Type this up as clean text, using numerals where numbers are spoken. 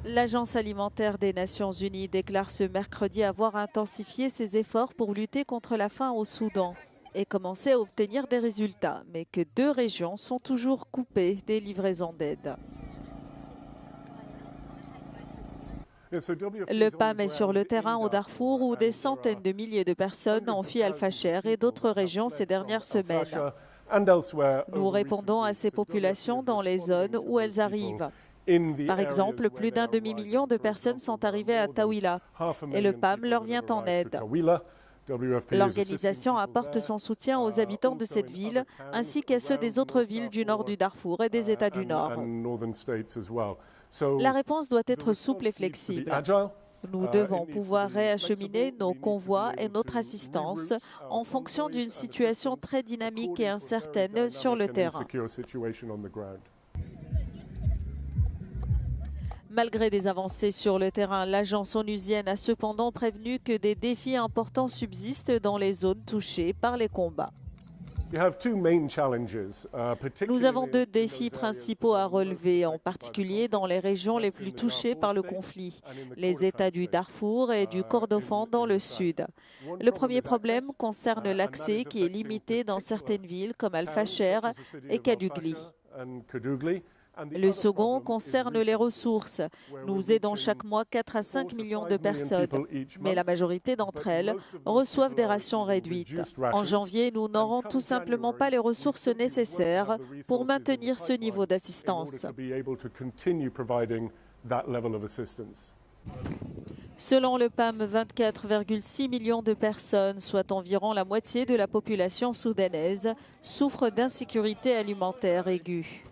L'Agence alimentaire des Nations Unies déclare ce mercredi avoir intensifié ses efforts pour lutter contre la faim au Soudan et commencer à obtenir des résultats, mais que 2 régions sont toujours coupées des livraisons d'aide. Le PAM est sur le terrain au Darfour où des centaines de milliers de personnes ont fui Al-Fasher et d'autres régions ces dernières semaines. Nous répondons à ces populations dans les zones où elles arrivent. Par exemple, plus d'un demi-million de personnes sont arrivées à Tawila et le PAM leur vient en aide. L'organisation apporte son soutien aux habitants de cette ville ainsi qu'à ceux des autres villes du nord du Darfour et des États du Nord. La réponse doit être souple et flexible. Nous devons pouvoir réacheminer nos convois et notre assistance en fonction d'une situation très dynamique et incertaine sur le terrain. Malgré des avancées sur le terrain, l'agence onusienne a cependant prévenu que des défis importants subsistent dans les zones touchées par les combats. Nous avons 2 défis principaux à relever, en particulier dans les régions les plus touchées par le conflit, les États du Darfour et du Kordofan dans le sud. Le premier problème concerne l'accès qui est limité dans certaines villes comme Al-Fasher et Kadugli. Le second concerne les ressources. Nous aidons chaque mois 4 à 5 millions de personnes, mais la majorité d'entre elles reçoivent des rations réduites. En janvier, nous n'aurons tout simplement pas les ressources nécessaires pour maintenir ce niveau d'assistance. Selon le PAM, 24,6 millions de personnes, soit environ la moitié de la population soudanaise, souffrent d'insécurité alimentaire aiguë.